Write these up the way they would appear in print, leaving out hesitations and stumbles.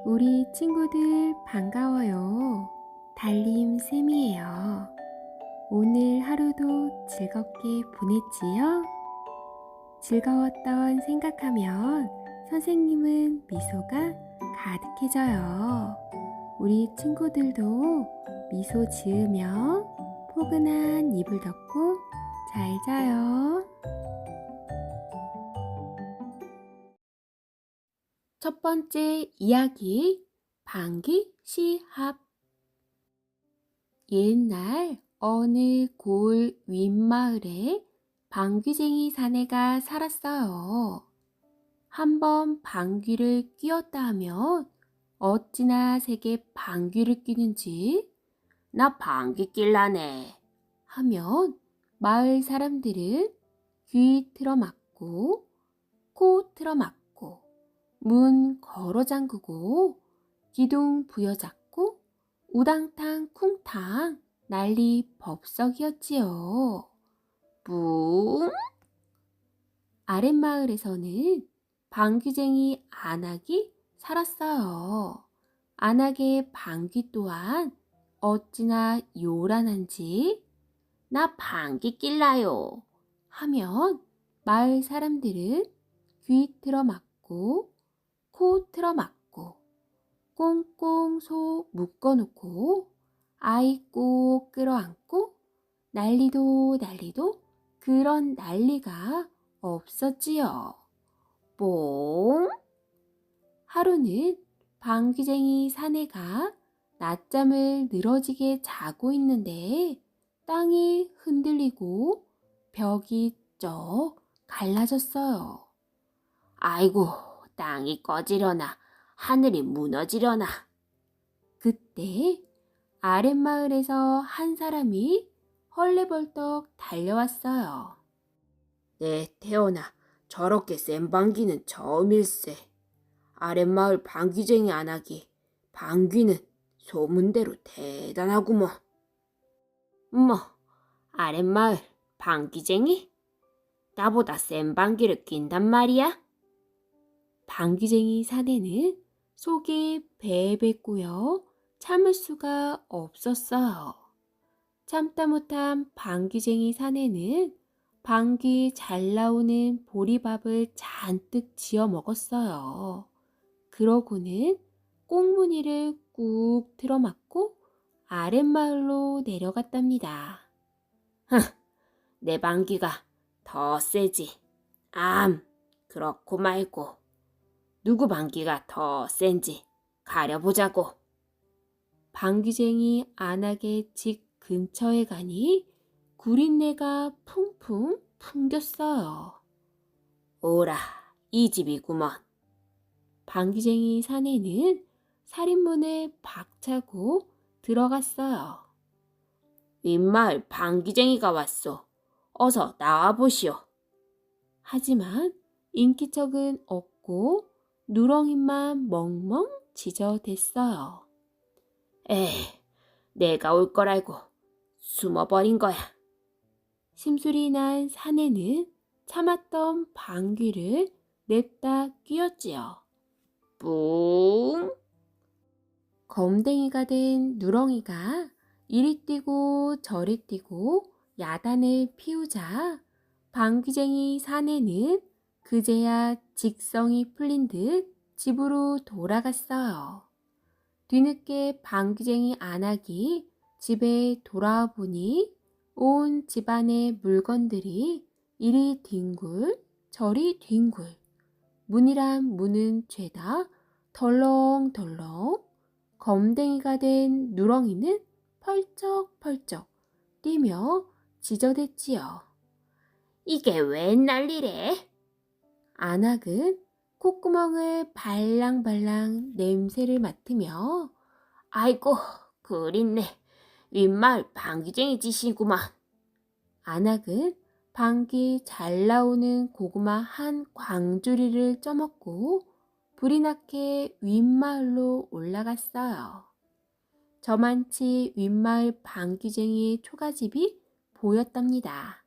우리 친구들 반가워요. 달림쌤이에요. 오늘 하루도 즐겁게 보냈지요? 즐거웠던 생각하면 선생님은 미소가 가득해져요. 우리 친구들도 미소 지으며 포근한 이불 덮고 잘 자요. 첫 번째 이야기, 방귀 시합. 옛날 어느 골 윗마을에 방귀쟁이 사내가 살았어요. 한번 방귀를 뀌었다 하면 어찌나 세게 방귀를 뀌는지 나 방귀 낄라네 하면 마을 사람들은 귀 틀어막고 코 틀어막고 문 걸어 잠그고 기둥 부여잡고 우당탕 쿵탕 난리 법석이었지요. 뿡! 아랫마을에서는 방귀쟁이 안악이 살았어요. 안악의 방귀 또한 어찌나 요란한지 나 방귀 낄라요 하면 마을 사람들은 귀 틀어막고 코 틀어막고 꽁꽁 소 묶어놓고 아이 꼭 끌어안고 난리도 그런 난리가 없었지요. 뽕! 하루는 방귀쟁이 사내가 낮잠을 늘어지게 자고 있는데 땅이 흔들리고 벽이 쩍 갈라졌어요. 아이고, 땅이 꺼지려나 하늘이 무너지려나. 그때 아랫마을에서 한 사람이 헐레벌떡 달려왔어요. 네, 태어나 저렇게 센 방귀는 처음일세. 아랫마을 방귀쟁이 안하기 방귀는 소문대로 대단하구먼. 뭐, 아랫마을 방귀쟁이? 나보다 센 방귀를 낀단 말이야? 방귀쟁이 사내는 속이 베베 꼬여 참을 수가 없었어요. 참다 못한 방귀쟁이 사내는 방귀 잘 나오는 보리밥을 잔뜩 지어 먹었어요. 그러고는 꽁무니를 꾹 틀어막고 아랫마을로 내려갔답니다. 내 방귀가 더 세지. 그렇고 말고. 누구 방귀가 더 센지 가려보자고. 방귀쟁이 안악의 집 근처에 가니 구린내가 풍풍 풍겼어요. 오라, 이 집이구먼. 방귀쟁이 사내는 살인문을 박차고 들어갔어요. 윗마을 방귀쟁이가 왔소. 어서 나와보시오. 하지만 인기척은 없고 누렁이만 멍멍 지저댔어요. 내가 올 걸 알고 숨어버린 거야. 심술이 난 사내는 참았던 방귀를 냅다 뀌었지요. 뿡! 검댕이가 된 누렁이가 이리 뛰고 저리 뛰고 야단을 피우자 방귀쟁이 사내는 그제야 직성이 풀린 듯 집으로 돌아갔어요. 뒤늦게 방귀쟁이 안악이 집에 돌아와 보니 온 집안의 물건들이 이리 뒹굴 저리 뒹굴 문이란 문은 죄다 덜렁덜렁 검댕이가 된 누렁이는 펄쩍펄쩍 뛰며 지저댔지요. 이게 웬 난리래? 안악은 콧구멍을 발랑발랑 냄새를 맡으며 아이고 그립네. 윗마을 방귀쟁이 짓이구만. 안악은 방귀 잘 나오는 고구마 한 광주리를 쪄먹고 불이 나게 윗마을로 올라갔어요. 저만치 윗마을 방귀쟁이의 초가집이 보였답니다.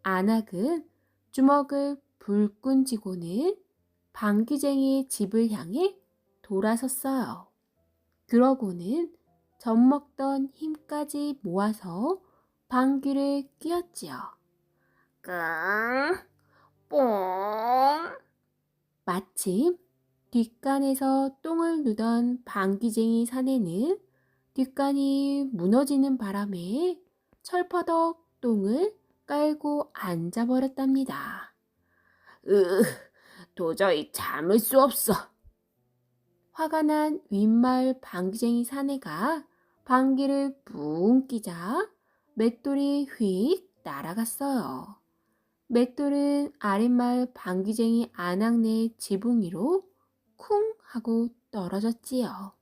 안악은 주먹을 불끈 쥐고는 방귀쟁이의 집을 향해 돌아섰어요. 그러고는 젖먹던 힘까지 모아서 방귀를 뀌었지요. 끙, 뽕. 마침 뒷간에서 똥을 누던 방귀쟁이 사내는 뒷간이 무너지는 바람에 철퍼덕 똥을 깔고 앉아버렸답니다. 도저히 참을 수 없어. 화가 난 윗마을 방귀쟁이 사내가 방귀를 붕 끼자 맷돌이 휙 날아갔어요. 맷돌은 아랫마을 방귀쟁이 안악내 지붕 위로 쿵 하고 떨어졌지요.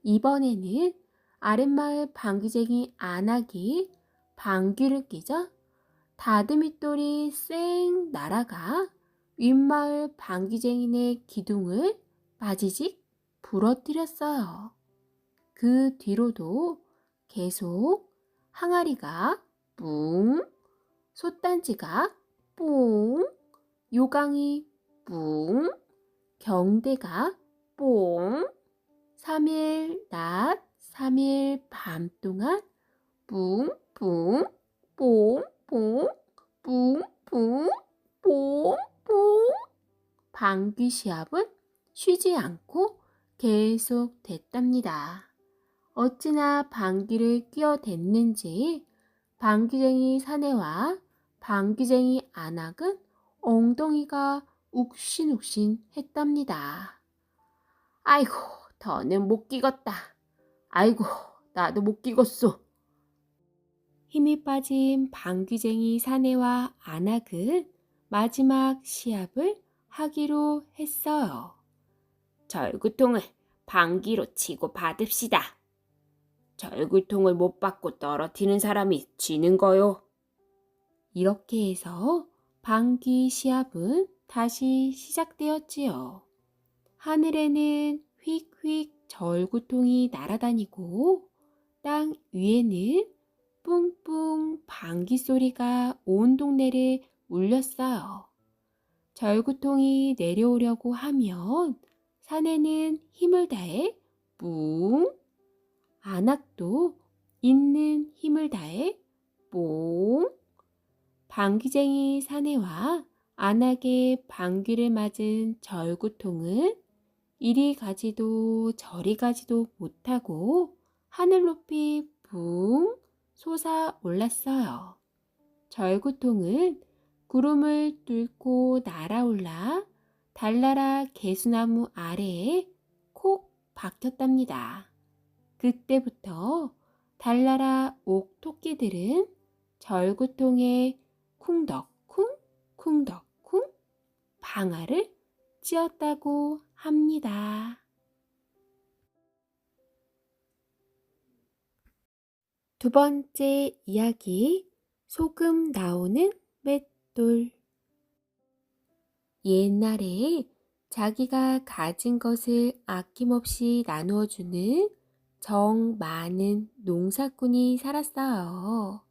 이번에는 아랫마을 방귀쟁이 안악이 방귀를 끼자 다듬이돌이 쌩 날아가 윗마을 방귀쟁이네 기둥을 빠지직 부러뜨렸어요. 그 뒤로도 계속 항아리가 뿡, 솥단지가 뽕, 요강이 뿡, 경대가 뽕, 3일 낮, 3일 밤 동안 뿡뿡, 뽕뽕, 뿡뿡, 뽕뽕. 방귀 시합은 쉬지 않고 계속 됐답니다. 어찌나 방귀를 끼어댔는지 방귀쟁이 사내와 방귀쟁이 안악은 엉덩이가 욱신욱신 했답니다. 아이고, 더는 못 끼겠다. 아이고, 나도 못 끼겠소. 힘이 빠진 방귀쟁이 사내와 안악은 마지막 시합을 하기로 했어요. 절구통을 방귀로 치고 받읍시다. 절구통을 못 받고 떨어뜨리는 사람이 지는 거요. 이렇게 해서 방귀 시합은 다시 시작되었지요. 하늘에는 휙휙 절구통이 날아다니고 땅 위에는 뿡뿡 방귀 소리가 온 동네를 울렸어요. 절구통이 내려오려고 하면 산에는 힘을 다해 뿡, 안악도 있는 힘을 다해 뽕. 방귀쟁이 사내와 안악의 방귀를 맞은 절구통은 이리 가지도 저리 가지도 못하고 하늘 높이 붕 솟아 올랐어요. 절구통은 구름을 뚫고 날아올라 달나라 개수나무 아래에 콕 박혔답니다. 그때부터 달나라 옥토끼들은 절구통에 쿵덕쿵 쿵덕쿵 방아를 찧었다고 합니다. 두 번째 이야기, 소금 나오는 맷돌. 옛날에 자기가 가진 것을 아낌없이 나누어주는 정 많은 농사꾼이 살았어요.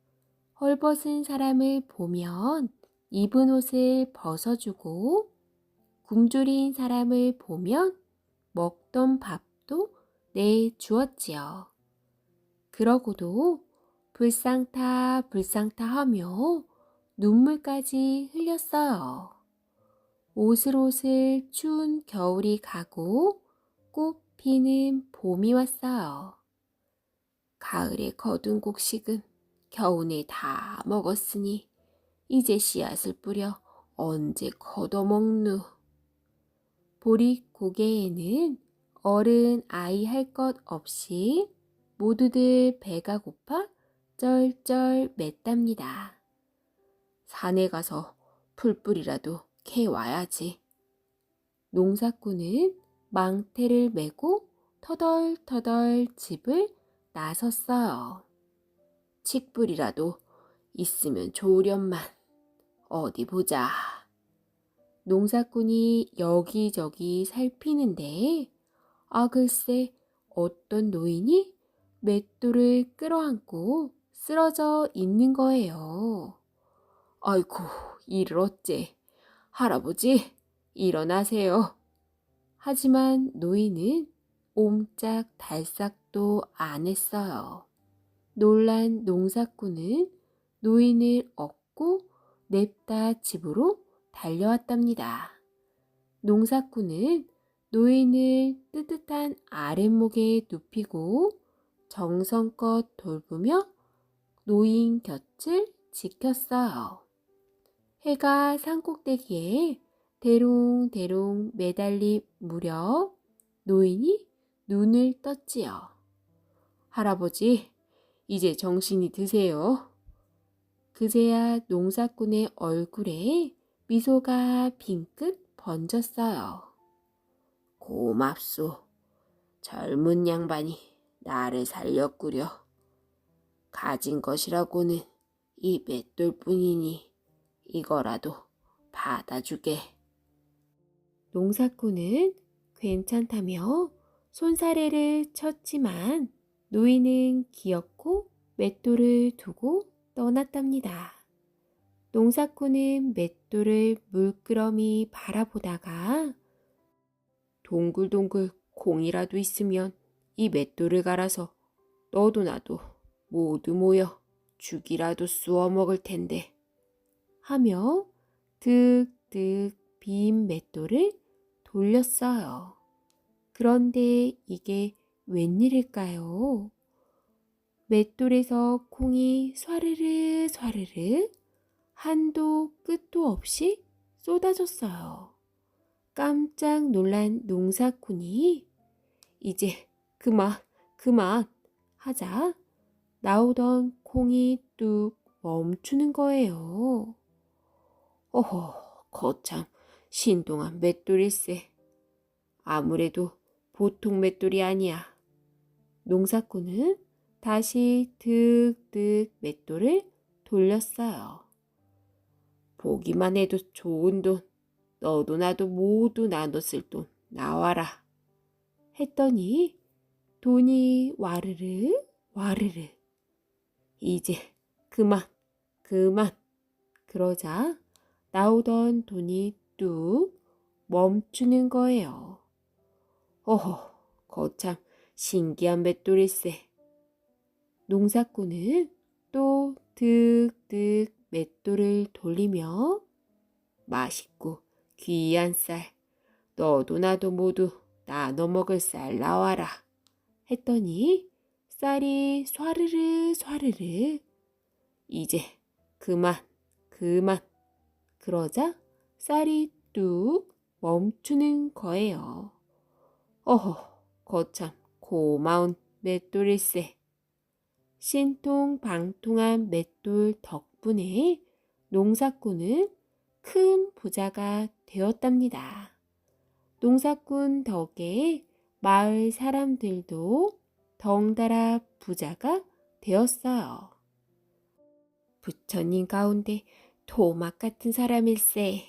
헐벗은 사람을 보면 입은 옷을 벗어주고 굶주린 사람을 보면 먹던 밥도 내주었지요. 그러고도 불상타 불상타 하며 눈물까지 흘렸어요. 오슬오슬 추운 겨울이 가고 꽃 피는 봄이 왔어요. 가을에 거둔 곡식은 겨우내 다 먹었으니 이제 씨앗을 뿌려 언제 걷어먹누. 보릿 고개에는 어른 아이 할 것 없이 모두들 배가 고파 쩔쩔 맸답니다. 산에 가서 풀뿌리라도 캐와야지. 농사꾼은 망태를 메고 터덜터덜 집을 나섰어요. 칡뿌리라도 있으면 좋으련만. 어디 보자. 농사꾼이 여기저기 살피는데 글쎄 어떤 노인이 맷돌을 끌어안고 쓰러져 있는 거예요. 아이고, 이를 어째. 할아버지, 일어나세요. 하지만 노인은 옴짝달싹도 안 했어요. 놀란 농사꾼은 노인을 업고 냅다 집으로 달려왔답니다. 농사꾼은 노인을 뜨뜻한 아랫목에 눕히고 정성껏 돌보며 노인 곁을 지켰어요. 해가 산꼭대기에 대롱대롱 매달릴 무렵 노인이 눈을 떴지요. 할아버지, 이제 정신이 드세요. 그제야 농사꾼의 얼굴에 미소가 빙긋 번졌어요. 고맙소. 젊은 양반이 나를 살렸구려. 가진 것이라고는 이 맷돌뿐이니 이거라도 받아주게. 농사꾼은 괜찮다며 손사래를 쳤지만 노인은 기어코 맷돌을 두고 떠났답니다. 농사꾼은 맷돌을 물끄러미 바라보다가 동글동글 콩이라도 있으면 이 맷돌을 갈아서 너도 나도 모두 모여 죽이라도 쑤어 먹을 텐데 하며 득득 빈 맷돌을 돌렸어요. 그런데 이게 웬일일까요? 맷돌에서 콩이 스와르르 스와르르 한도 끝도 없이 쏟아졌어요. 깜짝 놀란 농사꾼이 이제 그만 하자 나오던 콩이 뚝 멈추는 거예요. 어허, 거참 신동한 맷돌일세. 아무래도 보통 맷돌이 아니야. 농사꾼은 다시 득득 맷돌을 돌렸어요. 보기만 해도 좋은 돈, 너도 나도 모두 나눠 쓸 돈 나와라. 했더니 돈이 와르르 와르르. 이제 그만. 그러자 나오던 돈이 뚝 멈추는 거예요. 어허, 거참 신기한 맷돌일세. 농사꾼은 또 득득 맷돌을 돌리며 맛있고 귀한 쌀, 너도 나도 모두 나눠 먹을 쌀 나와라. 했더니 쌀이 스와르르 스와르르. 이제 그만. 그러자 쌀이 뚝 멈추는 거예요. 어허, 거참 고마운 맷돌일세. 신통방통한 맷돌 덕분에 농사꾼은 큰 부자가 되었답니다. 농사꾼 덕에 마을 사람들도 덩달아 부자가 되었어요. 부처님 가운데 토막 같은 사람일세.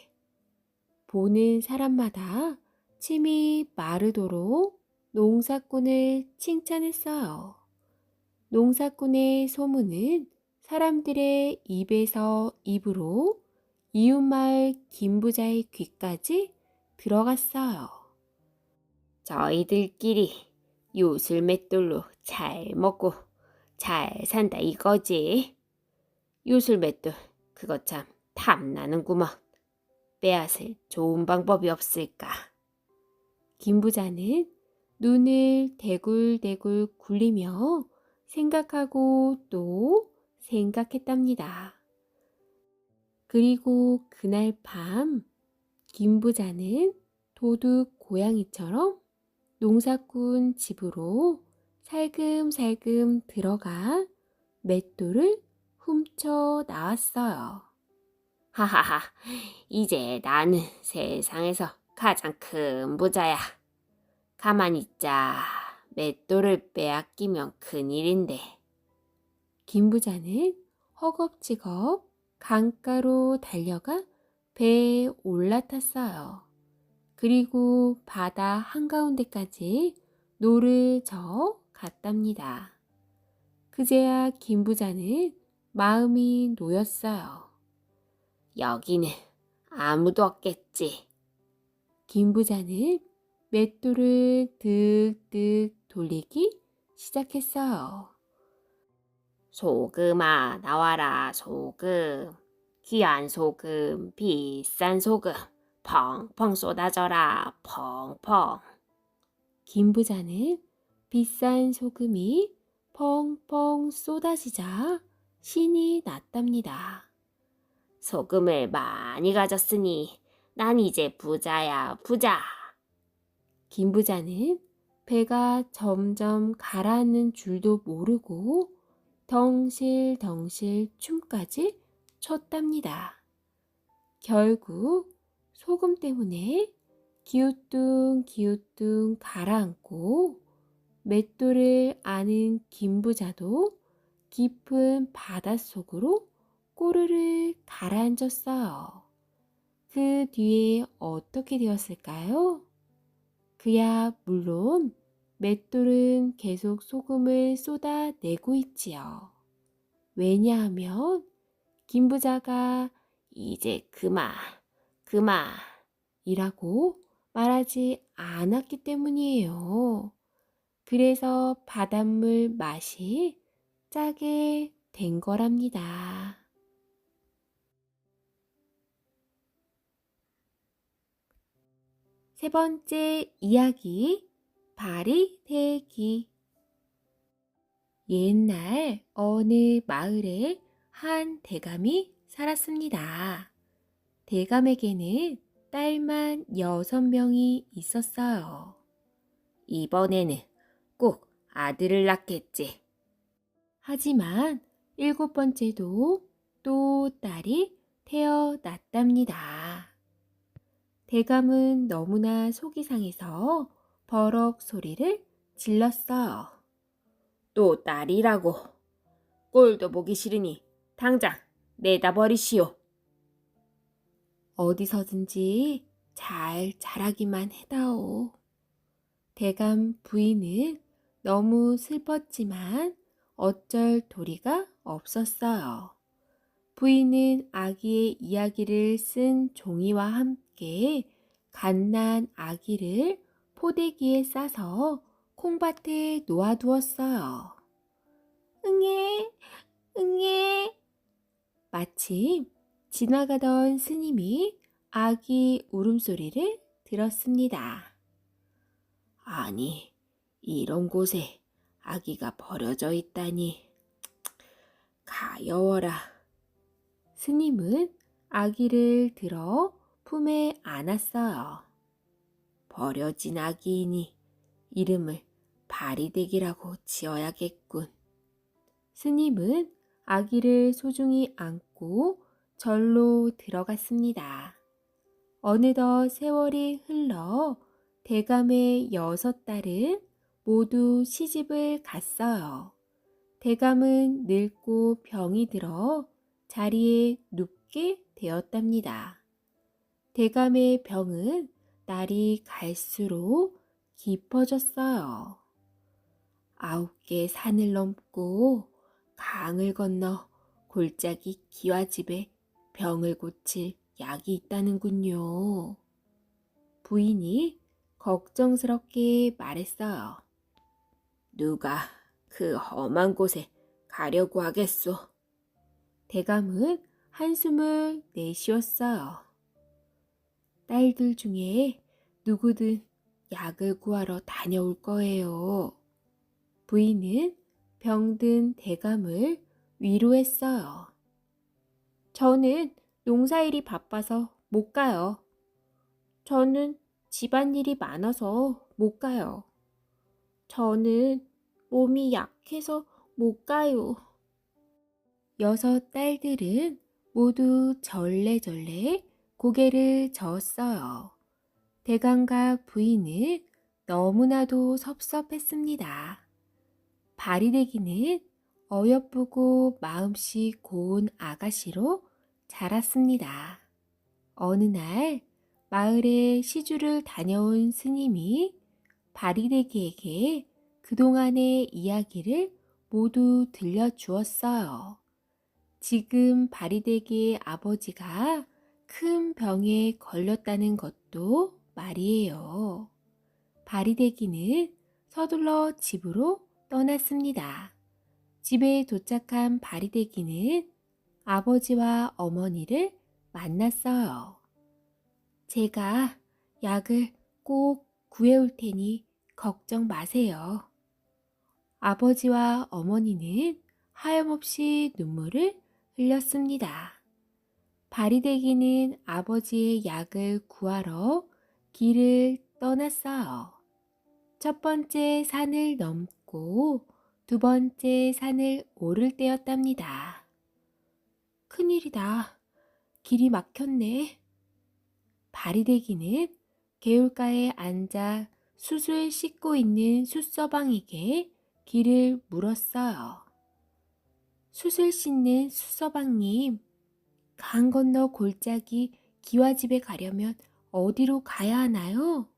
보는 사람마다 침이 마르도록 농사꾼을 칭찬했어요. 농사꾼의 소문은 사람들의 입에서 입으로 이웃마을 김부자의 귀까지 들어갔어요. 저희들끼리 요술 맷돌로 잘 먹고 잘 산다 이거지. 요술 맷돌 그거 참 탐나는구먼. 빼앗을 좋은 방법이 없을까. 김부자는 눈을 대굴대굴 굴리며 생각하고 또 생각했답니다. 그리고 그날 밤 김부자는 도둑 고양이처럼 농사꾼 집으로 살금살금 들어가 맷돌을 훔쳐 나왔어요. 하하하, 이제 나는 세상에서 가장 큰 부자야. 가만히 있자. 맷돌을 빼앗기면 큰일인데. 김부자는 허겁지겁 강가로 달려가 배에 올라탔어요. 그리고 바다 한가운데까지 노를 저어 갔답니다. 그제야 김부자는 마음이 놓였어요. 여기는 아무도 없겠지. 김부자는 맷돌을 득득 돌리기 시작했어요. 소금아, 나와라, 소금. 귀한 소금, 비싼 소금. 펑펑 쏟아져라, 펑펑. 김 부자는 비싼 소금이 펑펑 쏟아지자 신이 났답니다. 소금을 많이 가졌으니 난 이제 부자야, 부자. 김 부자는 배가 점점 가라앉는 줄도 모르고 덩실덩실 춤까지 췄답니다. 결국 소금 때문에 기우뚱기우뚱 가라앉고 맷돌을 아는 김 부자도 깊은 바닷속으로 꼬르르 가라앉았어요. 그 뒤에 어떻게 되었을까요? 그야 물론 맷돌은 계속 소금을 쏟아내고 있지요. 왜냐하면 김 부자가 이제 그만, 그만. 이라고 말하지 않았기 때문이에요. 그래서 바닷물 맛이 짜게 된 거랍니다. 세 번째 이야기, 발이 대기. 옛날 어느 마을에 한 대감이 살았습니다. 대감에게는 딸만 6명이 있었어요. 이번에는 꼭 아들을 낳겠지. 하지만 7번째도 또 딸이 태어났답니다. 대감은 너무나 속이 상해서 버럭 소리를 질렀어요. 또 딸이라고. 꼴도 보기 싫으니 당장 내다 버리시오. 어디서든지 잘 자라기만 해다오. 대감 부인은 너무 슬펐지만 어쩔 도리가 없었어요. 부인은 아기의 이야기를 쓴 종이와 함께 갓난 아기를 포대기에 싸서 콩밭에 놓아두었어요. 응애, 응애. 마침 지나가던 스님이 아기 울음소리를 들었습니다. 아니, 이런 곳에 아기가 버려져 있다니. 가여워라. 스님은 아기를 들어 품에 안았어요. 버려진 아기이니 이름을 바리대기라고 지어야겠군. 스님은 아기를 소중히 안고 절로 들어갔습니다. 어느덧 세월이 흘러 대감의 6딸은 모두 시집을 갔어요. 대감은 늙고 병이 들어 자리에 눕게 되었답니다. 대감의 병은 날이 갈수록 깊어졌어요. 9개 산을 넘고 강을 건너 골짜기 기와집에 병을 고칠 약이 있다는군요. 부인이 걱정스럽게 말했어요. 누가 그 험한 곳에 가려고 하겠소. 대감은 한숨을 내쉬었어요. 딸들 중에 누구든 약을 구하러 다녀올 거예요. 부인은 병든 대감을 위로했어요. 저는 농사일이 바빠서 못 가요. 저는 집안일이 많아서 못 가요. 저는 몸이 약해서 못 가요. 6 딸들은 모두 절레절레 고개를 저었어요. 대감과 부인은 너무나도 섭섭했습니다. 바리대기는 어여쁘고 마음씨 고운 아가씨로 자랐습니다. 어느 날 마을에 시주를 다녀온 스님이 바리대기에게 그동안의 이야기를 모두 들려주었어요. 지금 바리대기의 아버지가 큰 병에 걸렸다는 것도 말이에요. 바리새기는 서둘러 집으로 떠났습니다. 집에 도착한 바리새기는 아버지와 어머니를 만났어요. 제가 약을 꼭 구해올 테니 걱정 마세요. 아버지와 어머니는 하염없이 눈물을 흘렸습니다. 바리새기는 아버지의 약을 구하러 길을 떠났어요. 첫 번째 산을 넘고 두 번째 산을 오를 때였답니다. 큰일이다. 길이 막혔네. 바리새기는 개울가에 앉아 숯을 씻고 있는 숯서방에게 길을 물었어요. 숯을 씻는 숯서방님, 강 건너 골짜기 기와집에 가려면 어디로 가야 하나요?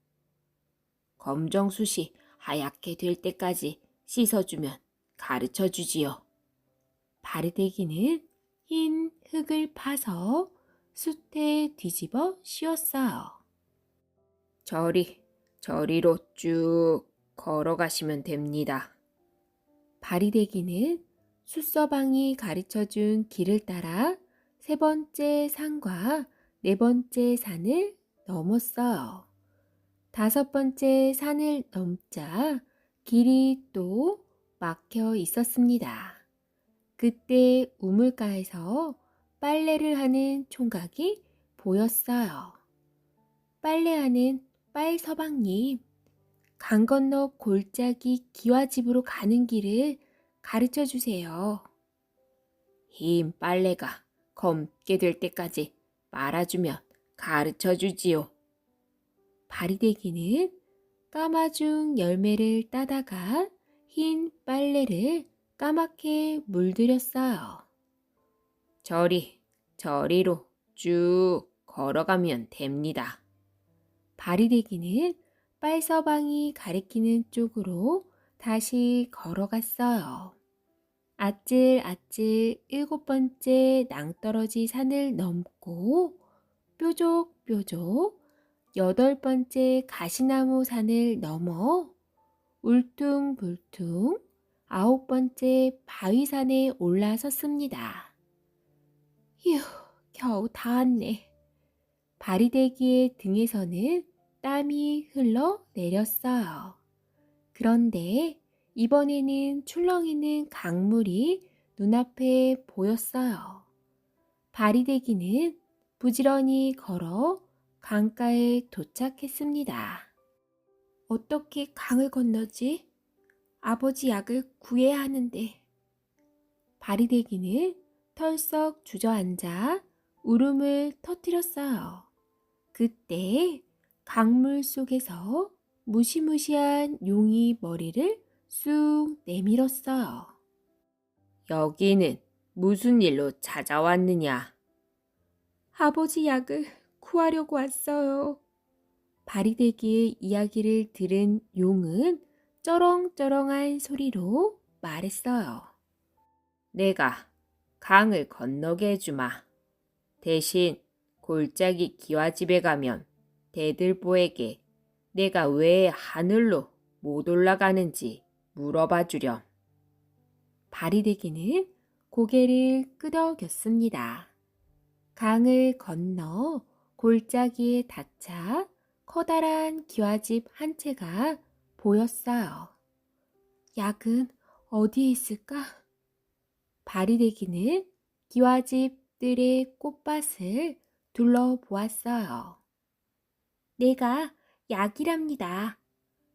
검정숯이 하얗게 될 때까지 씻어주면 가르쳐 주지요. 바리새기는 흰 흙을 파서 숯에 뒤집어 씌웠어요. 저리로 쭉 걸어가시면 됩니다. 바리새기는 숫서방이 가르쳐준 길을 따라 세 번째 산과 네 번째 산을 넘었어요. 다섯 번째 산을 넘자 길이 또 막혀 있었습니다. 그때 우물가에서 빨래를 하는 총각이 보였어요. 빨래하는 빨서방님, 강 건너 골짜기 기와집으로 가는 길을 가르쳐 주세요. 흰 빨래가 검게 될 때까지 말아주면 가르쳐 주지요. 바리새기는 까마중 열매를 따다가 흰 빨래를 까맣게 물들였어요. 저리로 쭉 걸어가면 됩니다. 바리새기는 빨서방이 가리키는 쪽으로 다시 걸어갔어요. 아찔아찔 일곱 번째 낭떠러지 산을 넘고 뾰족뾰족 여덟 번째 가시나무 산을 넘어 울퉁불퉁 아홉 번째 바위산에 올라섰습니다. 휴, 겨우 다 왔네. 바리새기의 등에서는 땀이 흘러 내렸어요. 그런데 이번에는 출렁이는 강물이 눈앞에 보였어요. 바리새기는 부지런히 걸어 강가에 도착했습니다. 어떻게 강을 건너지? 아버지 약을 구해야 하는데. 바리새기는 털썩 주저앉아 울음을 터뜨렸어요. 그때 강물 속에서 무시무시한 용이 머리를 쑥 내밀었어요. 여기는 무슨 일로 찾아왔느냐? 아버지 약을 구하려고 왔어요. 바리새기의 이야기를 들은 용은 쩌렁쩌렁한 소리로 말했어요. 내가 강을 건너게 해주마. 대신 골짜기 기와집에 가면 대들보에게 내가 왜 하늘로 못 올라가는지 물어봐 주렴. 바리새기는 고개를 끄덕였습니다. 강을 건너 골짜기에 닿자 커다란 기와집 한 채가 보였어요. 약은 어디에 있을까? 바리새기는 기와집들의 꽃밭을 둘러보았어요. 내가 약이랍니다.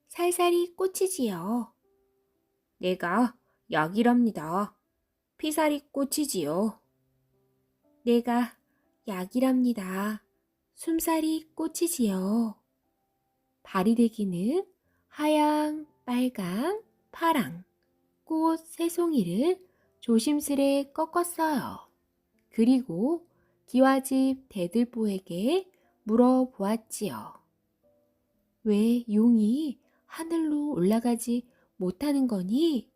살살이 꽂히지요. 내가 약이랍니다. 피살이 꽂히지요. 내가 약이랍니다. 숨살이 꽂히지요. 바리새기는 하양, 빨강, 파랑, 꽃 세 송이를 조심스레 꺾었어요. 그리고 기와집 대들보에게 물어보았지요. 왜 용이 하늘로 올라가지 못하는 거니?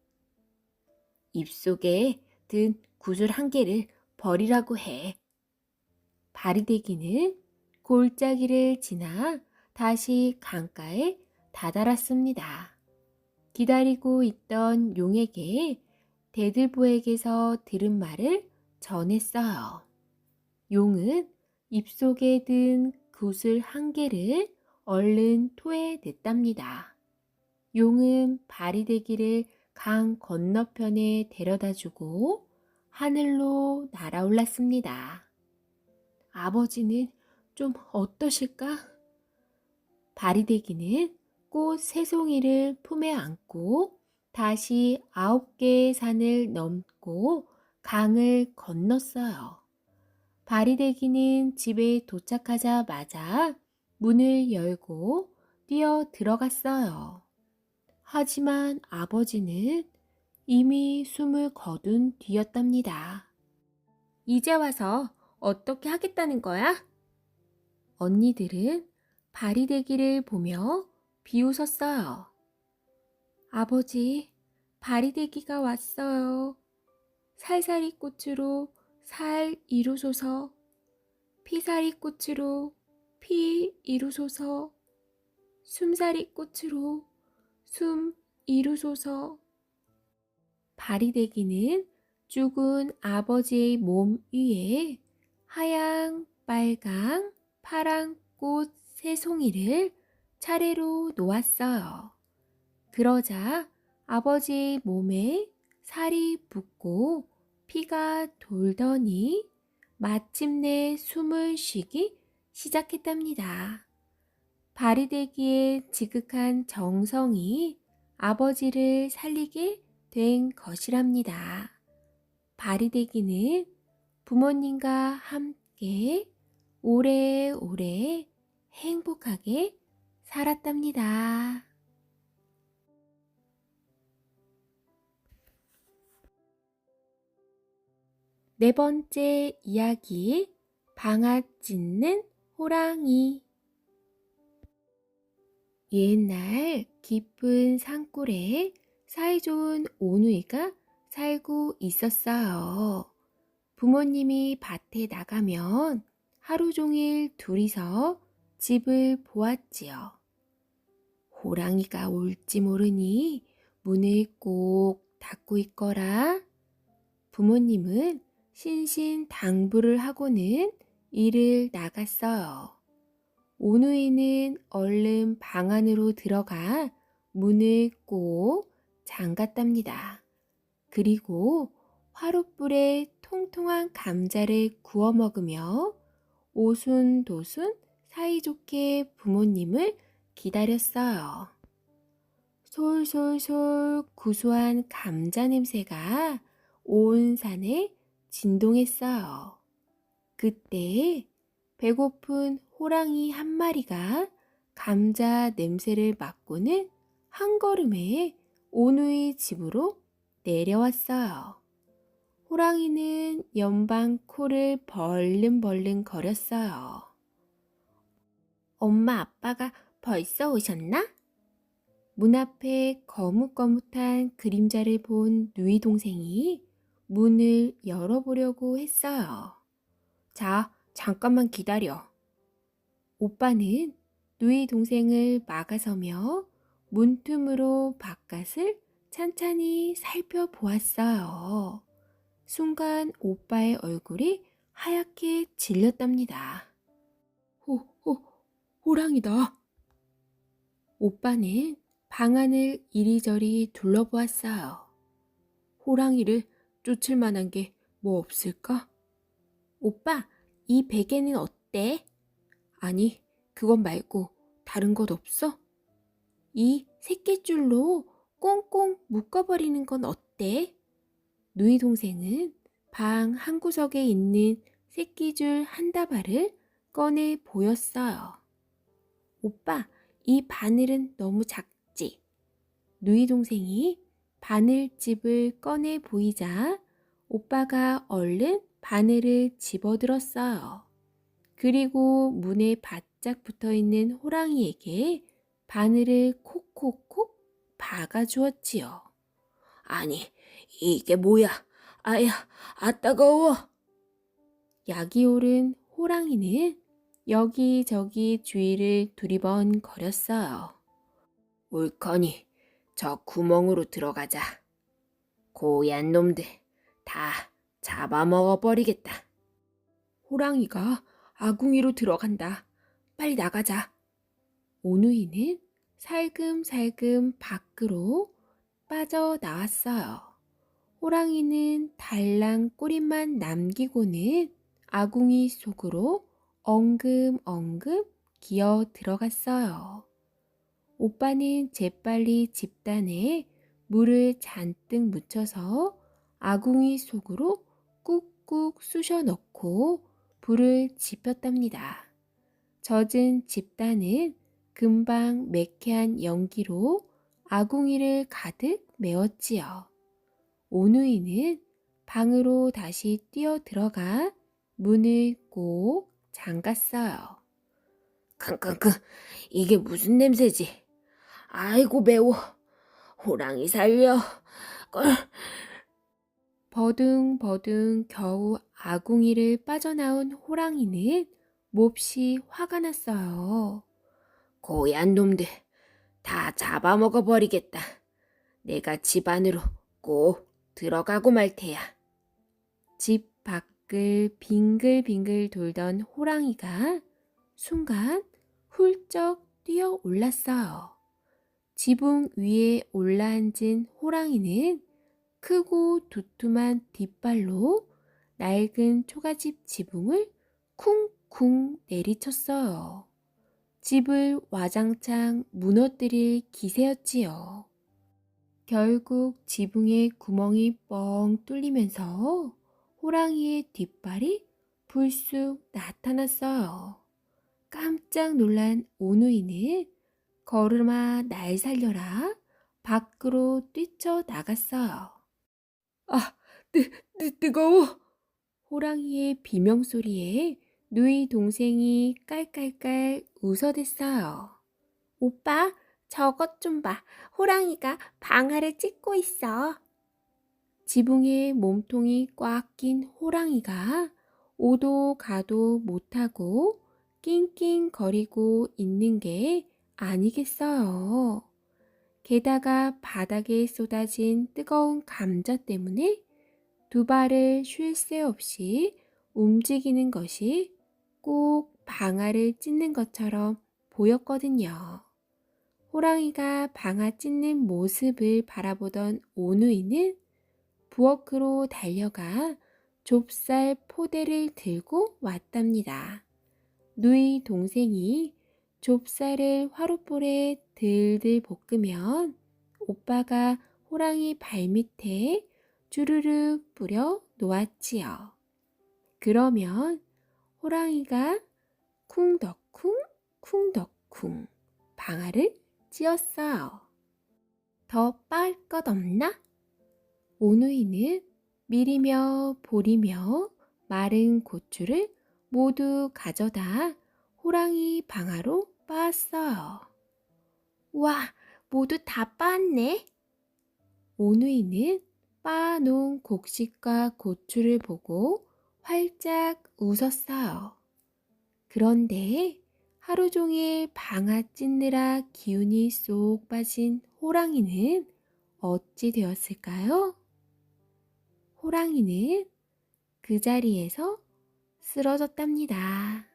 입속에 든 구슬 한 개를 버리라고 해. 바리새기는 골짜기를 지나 다시 강가에 다다랐습니다. 기다리고 있던 용에게 대들보에게서 들은 말을 전했어요. 용은 입속에 든 구슬 한 개를 얼른 토해냈답니다. 용은 바리대기를 강 건너편에 데려다주고 하늘로 날아올랐습니다. 아버지는 좀 어떠실까? 바리대기는 꽃 세 송이를 품에 안고 다시 9개의 산을 넘고 강을 건넜어요. 바리대기는 집에 도착하자마자 문을 열고 뛰어 들어갔어요. 하지만 아버지는 이미 숨을 거둔 뒤였답니다. 이제 와서 어떻게 하겠다는 거야? 언니들은 바리대기를 보며 비웃었어요. 아버지, 바리대기가 왔어요. 살살이 꽃으로 살 이루소서. 피살이 꽃으로 피 이루소서. 숨살이 꽃으로 숨 이루소서. 바리대기는 죽은 아버지의 몸 위에 하양, 빨강, 파랑 꽃 세 송이를 차례로 놓았어요. 그러자 아버지의 몸에 살이 붙고 피가 돌더니 마침내 숨을 쉬기 시작했답니다. 바리대기의 지극한 정성이 아버지를 살리게 된 것이랍니다. 바리대기는 부모님과 함께 오래오래 행복하게 살았답니다. 네 번째 이야기, 방아 찧는 호랑이. 옛날 깊은 산골에 사이좋은 오누이가 살고 있었어요. 부모님이 밭에 나가면 하루 종일 둘이서 집을 보았지요. 호랑이가 올지 모르니 문을 꼭 닫고 있거라. 부모님은 신신당부를 하고는 일을 나갔어요. 오누이는 얼른 방 안으로 들어가 문을 꼭 잠갔답니다. 그리고 화롯불에 통통한 감자를 구워 먹으며 오순도순 사이좋게 부모님을 기다렸어요. 솔솔솔 구수한 감자 냄새가 온 산에 진동했어요. 그때 배고픈 호랑이 한 마리가 감자 냄새를 맡고는 한 걸음에 오누이 집으로 내려왔어요. 호랑이는 연방 코를 벌름벌름 거렸어요. 엄마 아빠가 벌써 오셨나? 문 앞에 거뭇거뭇한 그림자를 본 누이 동생이 문을 열어보려고 했어요. 자, 잠깐만 기다려. 오빠는 누이 동생을 막아서며 문틈으로 바깥을 찬찬히 살펴보았어요. 순간 오빠의 얼굴이 하얗게 질렸답니다. 호랑이다. 오빠는 방 안을 이리저리 둘러보았어요. 호랑이를 쫓을 만한 게 뭐 없을까? 오빠, 이 베개는 어때? 아니, 그것 말고 다른 것 없어? 이 새끼줄로 꽁꽁 묶어버리는 건 어때? 누이 동생은 방 한구석에 있는 새끼줄 한 다발을 꺼내 보였어요. 오빠, 이 바늘은 너무 작지? 누이 동생이 바늘집을 꺼내 보이자 오빠가 얼른 바늘을 집어들었어요. 그리고 문에 바짝 붙어있는 호랑이에게 바늘을 콕콕콕 박아주었지요. 아니, 이게 뭐야? 아야, 따가워. 약이 오른 호랑이는 여기저기 주위를 두리번 거렸어요. 옳거니 저 구멍으로 들어가자. 고얀 놈들 다 잡아먹어버리겠다. 호랑이가 아궁이로 들어간다. 빨리 나가자. 오누이는 살금살금 밖으로 빠져나왔어요. 호랑이는 달랑 꼬리만 남기고는 아궁이 속으로 엉금엉금 기어 들어갔어요. 오빠는 재빨리 집단에 물을 잔뜩 묻혀서 아궁이 속으로 꾹꾹 쑤셔 넣고 불을 지폈답니다. 젖은 집단은 금방 매캐한 연기로 아궁이를 가득 메웠지요. 오누이는 방으로 다시 뛰어 들어가 문을 꼭 잠갔어요. 킁킁킁 이게 무슨 냄새지? 아이고 매워. 호랑이 살려. 걸. 버둥버둥 겨우 아궁이를 빠져나온 호랑이는 몹시 화가 났어요. 고얀 놈들 다 잡아먹어버리겠다. 내가 집 안으로 꼭 들어가고 말 테야. 집 밖을 빙글빙글 돌던 호랑이가 순간 훌쩍 뛰어 올랐어요. 지붕 위에 올라앉은 호랑이는 크고 두툼한 뒷발로 낡은 초가집 지붕을 쿵쿵 내리쳤어요. 집을 와장창 무너뜨릴 기세였지요. 결국 지붕에 구멍이 뻥 뚫리면서 호랑이의 뒷발이 불쑥 나타났어요. 깜짝 놀란 오누이는 걸음아 날 살려라 밖으로 뛰쳐나갔어요. 아, 뜨거워! 호랑이의 비명소리에 누이 동생이 깔깔깔 웃어댔어요. 오빠, 저것 좀 봐. 호랑이가 방아를 찢고 있어. 지붕에 몸통이 꽉 낀 호랑이가 오도 가도 못하고 낑낑거리고 있는 게 아니겠어요. 게다가 바닥에 쏟아진 뜨거운 감자 때문에 두 발을 쉴 새 없이 움직이는 것이 꼭 방아를 찢는 것처럼 보였거든요. 호랑이가 방아 찢는 모습을 바라보던 오누이는 부엌으로 달려가 좁쌀 포대를 들고 왔답니다. 누이 동생이 좁쌀을 화롯불에 들들 볶으면 오빠가 호랑이 발밑에 주르륵 뿌려 놓았지요. 그러면 호랑이가 쿵덕쿵 쿵덕쿵 방아를 찧었어요. 더 빻을 것 없나? 오누이는 밀이며 보리며 마른 고추를 모두 가져다 호랑이 방아로 빻았어요. 와, 모두 다 빻네. 오누이는 빻아놓은 곡식과 고추를 보고 활짝 웃었어요. 그런데 하루 종일 방아 찢느라 기운이 쏙 빠진 호랑이는 어찌 되었을까요? 호랑이는 그 자리에서 쓰러졌답니다.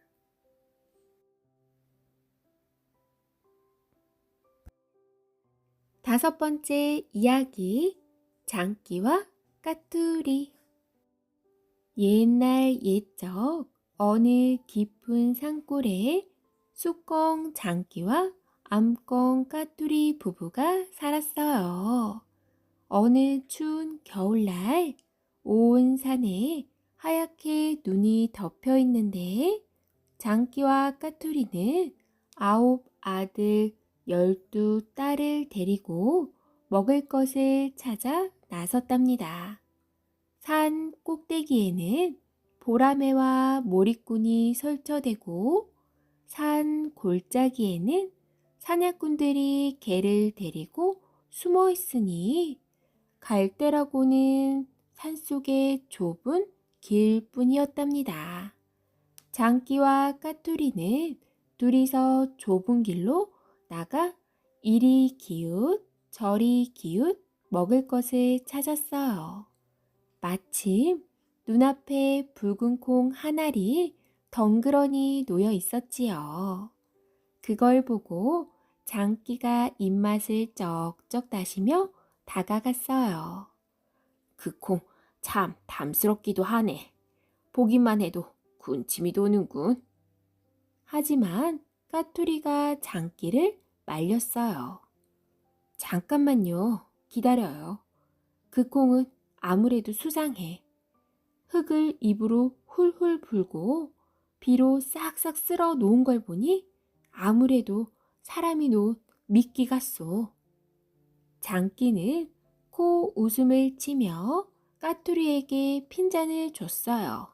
다섯 번째 이야기, 장기와 까투리. 옛날 옛적 어느 깊은 산골에 쑥껑 장기와 암껑 까투리 부부가 살았어요. 어느 추운 겨울날 온 산에 하얗게 눈이 덮여 있는데 장기와 까투리는 9 아들 12 딸을 데리고 먹을 것을 찾아 나섰답니다. 산 꼭대기에는 보라매와 모리꾼이 설쳐대고 산 골짜기에는 사냥꾼들이 개를 데리고 숨어 있으니 갈대라고는 산속의 좁은 길뿐이었답니다. 장기와 까투리는 둘이서 좁은 길로 나가 이리 기웃 저리 기웃 먹을 것을 찾았어요. 마침 눈앞에 붉은 콩 한 알이 덩그러니 놓여 있었지요. 그걸 보고 장기가 입맛을 쩍쩍 다시며 다가갔어요. 그 콩 참 담스럽기도 하네. 보기만 해도 군침이 도는군. 하지만 까투리가 장기를 말렸어요. 잠깐만요. 기다려요. 그 콩은 아무래도 수상해. 흙을 입으로 훌훌 불고 비로 싹싹 쓸어 놓은 걸 보니 아무래도 사람이 놓은 미끼 같소. 장기는 코 웃음을 치며 까투리에게 핀잔을 줬어요.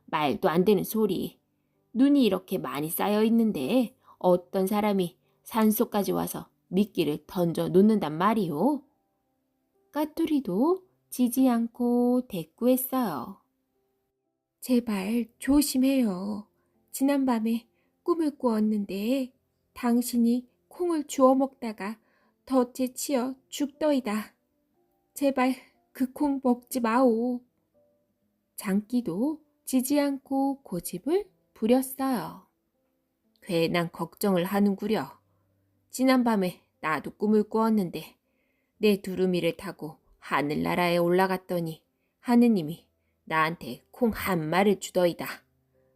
말도 안 되는 소리. 눈이 이렇게 많이 쌓여 있는데 어떤 사람이 산속까지 와서 미끼를 던져 놓는단 말이오. 까투리도 지지 않고 대꾸했어요. 제발 조심해요. 지난밤에 꿈을 꾸었는데 당신이 콩을 주워 먹다가 덫에 치여 죽더이다. 제발 그 콩 먹지 마오. 장기도 지지 않고 고집을 부렸어요. 괜한 걱정을 하는구려. 지난밤에 나도 꿈을 꾸었는데 내 두루미를 타고 하늘나라에 올라갔더니 하느님이 나한테 콩 한 마를 주더이다.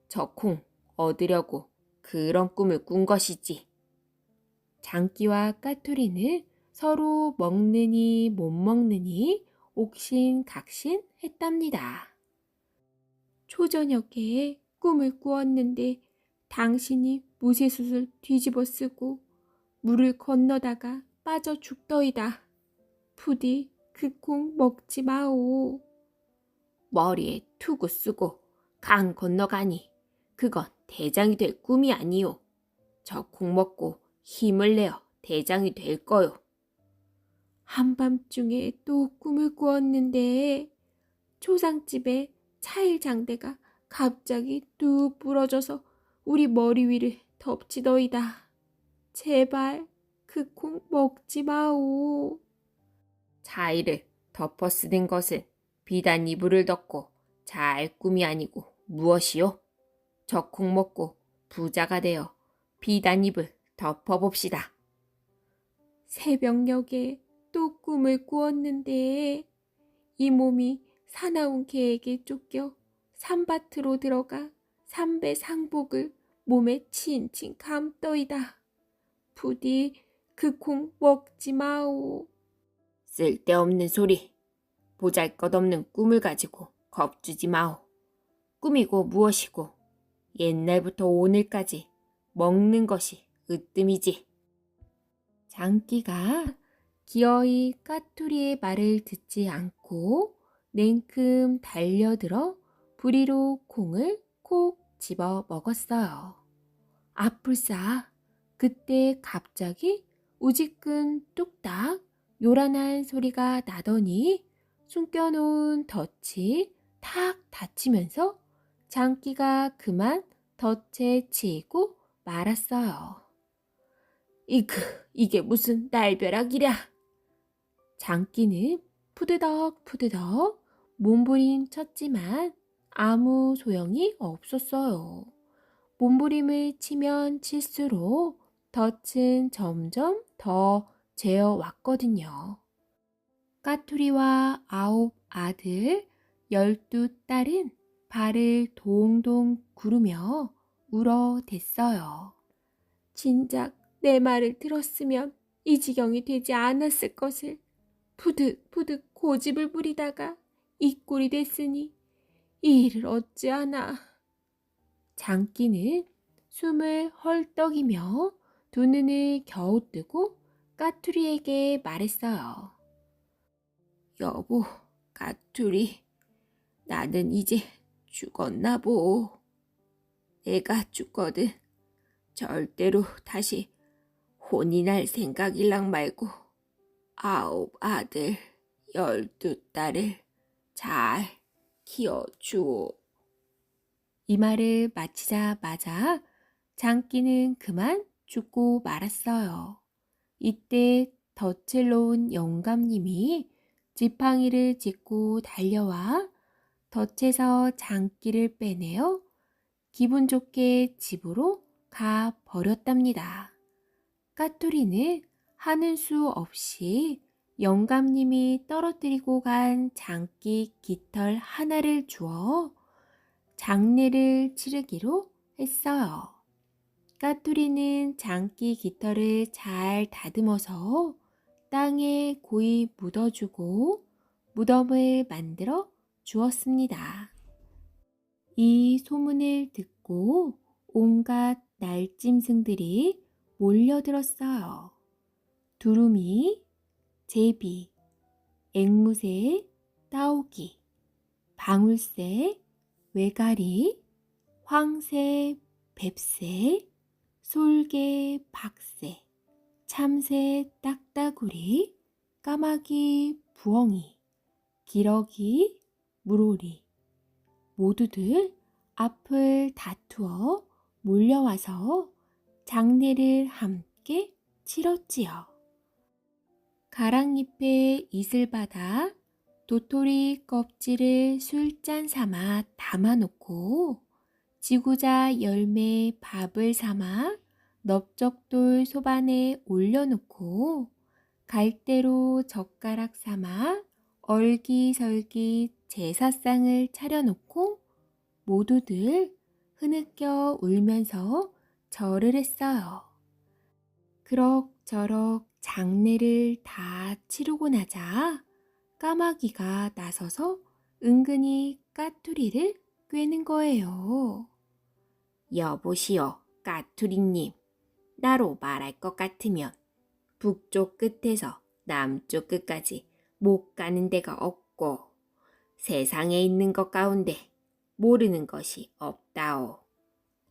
저 콩 얻으려고 그런 꿈을 꾼 것이지. 장기와 까투리는 서로 먹느니 못 먹느니 옥신각신 했답니다. 초저녁에 꿈을 꾸었는데 당신이 무쇠숯을 뒤집어 쓰고 물을 건너다가 빠져 죽더이다. 부디 그 콩 먹지 마오. 머리에 투구 쓰고 강 건너가니 그건 대장이 될 꿈이 아니오. 저 콩 먹고 힘을 내어 대장이 될 거요. 한밤중에 또 꿈을 꾸었는데 초상집에 차일 장대가 갑자기 뚝 부러져서 우리 머리 위를 덮치더이다. 제발 그 콩 먹지 마오. 차이를 덮어 쓰는 것은 비단 이불을 덮고 잘 꿈이 아니고 무엇이요? 저 콩 먹고 부자가 되어 비단 이불 덮어봅시다. 새벽녘에 또 꿈을 꾸었는데 이 몸이 사나운 개에게 쫓겨 산밭으로 들어가 삼배 상복을 몸에 친친 감더이다. 부디 그 콩 먹지 마오. 쓸데없는 소리. 보잘것없는 꿈을 가지고 겁주지 마오. 꿈이고 무엇이고 옛날부터 오늘까지 먹는 것이 으뜸이지. 장기가 기어이 까투리의 말을 듣지 않고 냉큼 달려들어 부리로 콩을 콕 집어 먹었어요. 아뿔싸, 그때 갑자기 우지끈 뚝딱 요란한 소리가 나더니 숨겨놓은 덫이 탁 닫히면서 장기가 그만 덫에 치이고 말았어요. 이게 무슨 날벼락이랴. 장기는 푸드덕 몸부림 쳤지만 아무 소용이 없었어요. 몸부림을 치면 칠수록 덫은 점점 더 재어 왔거든요. 까투리와 9 아들, 12 딸은 발을 동동 구르며 울어댔어요. 진작 내 말을 들었으면 이 지경이 되지 않았을 것을 푸득푸득 고집을 부리다가 이 꼴이 됐으니 이 일을 어찌하나. 장기는 숨을 헐떡이며 두 눈을 겨우 뜨고 까투리에게 말했어요. 여보, 까투리, 나는 이제 죽었나 보. 내가 죽거든 절대로 다시 혼이 날 생각일랑 말고 9 아들, 12 딸을 잘 키워주오. 이 말을 마치자마자 장기는 그만 죽고 말았어요. 이때 덫을 놓은 영감님이 지팡이를 짚고 달려와 덫에서 장기를 빼내어 기분 좋게 집으로 가 버렸답니다. 까투리는 하는 수 없이 영감님이 떨어뜨리고 간 장기 깃털 하나를 주어 장례를 치르기로 했어요. 까투리는 장기 깃털을 잘 다듬어서 땅에 고이 묻어주고 무덤을 만들어 주었습니다. 이 소문을 듣고 온갖 날짐승들이 몰려들었어요. 두루미, 제비, 앵무새, 따오기, 방울새, 외가리, 황새, 뱁새, 솔개, 박새, 참새, 딱따구리, 까마귀, 부엉이, 기러기, 물오리 모두들 앞을 다투어 몰려와서 장례를 함께 치렀지요. 가랑잎에 이슬 받아 도토리 껍질을 술잔 삼아 담아놓고 지구자 열매 밥을 삼아 넓적돌 소반에 올려놓고 갈대로 젓가락 삼아 얼기설기 제사상을 차려놓고 모두들 흐느껴 울면서 절을 했어요. 그럭저럭 장례를 다 치르고 나자 까마귀가 나서서 은근히 까투리를 꿰는 거예요. 여보시오, 까투리님. 나로 말할 것 같으면 북쪽 끝에서 남쪽 끝까지 못 가는 데가 없고 세상에 있는 것 가운데 모르는 것이 없다오.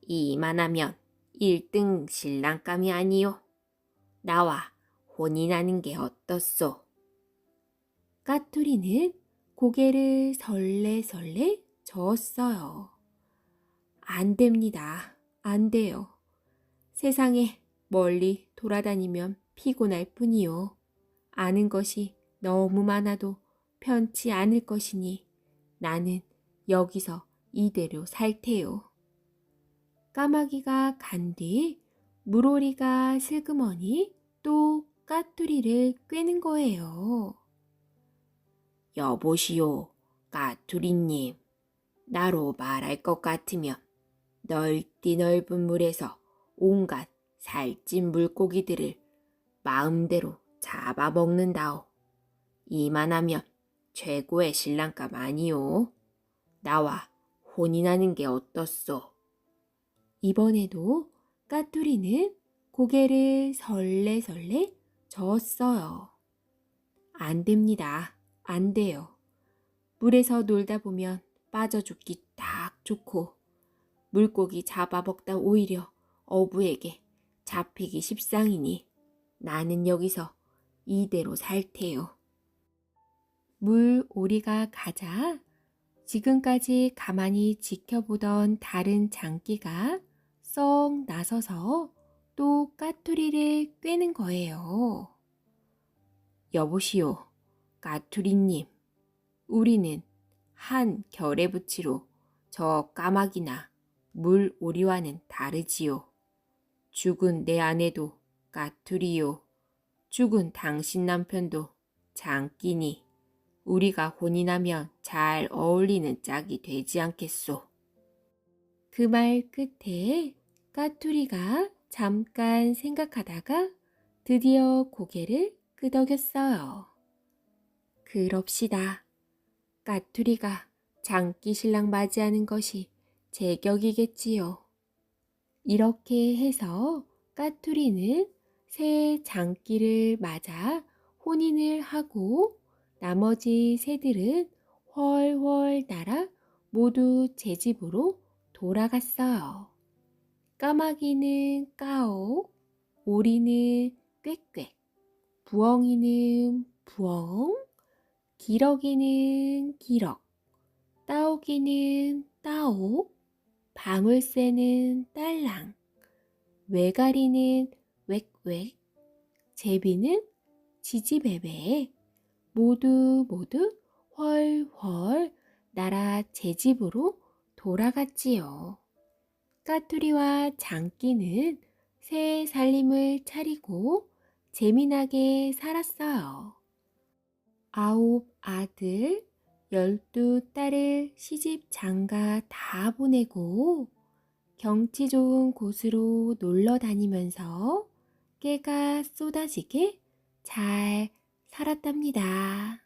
이만하면 1등 신랑감이 아니오. 나와 혼인하는 게 어떻소? 까투리는 고개를 설레설레 저었어요. 안 됩니다. 안 돼요. 세상에 멀리 돌아다니면 피곤할 뿐이요. 아는 것이 너무 많아도 편치 않을 것이니 나는 여기서 이대로 살 테요. 까마귀가 간 뒤 물오리가 슬그머니 또 까투리를 꿰는 거예요. 여보시오, 까투리님. 나로 말할 것 같으면 넓디 넓은 물에서 온갖 살찐 물고기들을 마음대로 잡아먹는다오. 이만하면 최고의 신랑감 아니오. 나와 혼인하는 게 어떻소? 이번에도 까투리는 고개를 설레설레 저었어요. 안 됩니다. 안 돼요. 물에서 놀다 보면 빠져 죽기 딱 좋고 물고기 잡아먹다 오히려 어부에게 잡히기 십상이니 나는 여기서 이대로 살 테요. 물오리가 가자 지금까지 가만히 지켜보던 다른 장기가 썩 나서서 또 까투리를 꿰는 거예요. 여보시오, 까투리님. 우리는 한 결에 부치로 저 까마귀나 물오리와는 다르지요. 죽은 내 아내도 까투리요. 죽은 당신 남편도 장끼니 우리가 혼인하면 잘 어울리는 짝이 되지 않겠소. 그 말 끝에 까투리가 잠깐 생각하다가 드디어 고개를 끄덕였어요. 그럽시다. 까투리가 장기 신랑 맞이하는 것이 제격이겠지요. 이렇게 해서 까투리는 새 장기를 맞아 혼인을 하고 나머지 새들은 훨훨 날아 모두 제 집으로 돌아갔어요. 까마귀는 까옥, 오리는 꽥꽥, 부엉이는 부엉, 기러기는 기럭, 따오기는 따옥, 방울새는 딸랑, 외가리는 웩웩, 제비는 지지배배 모두 훨훨 날아 제 집으로 돌아갔지요. 까투리와 장끼는 새 살림을 차리고 재미나게 살았어요. 9 아들, 12 딸을 시집 장가 다 보내고 경치 좋은 곳으로 놀러 다니면서 깨가 쏟아지게 잘 살았답니다.